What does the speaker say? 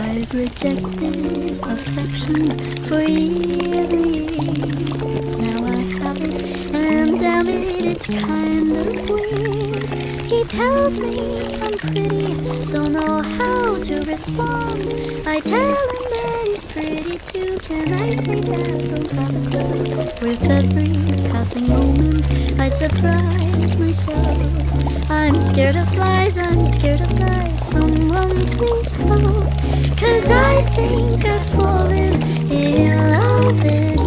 I've rejected affection for years and years. Now I have it, and damn it, it's kind of weird. He tells me I'm pretty, don't know how to respond. I tell him that he's pretty too. Can I say that? Don't have a clue. With every passing moment, I surprise myself. I'm scared of flies, I'm scared of guys. Someone please help, 'cause I think I've fallen in love.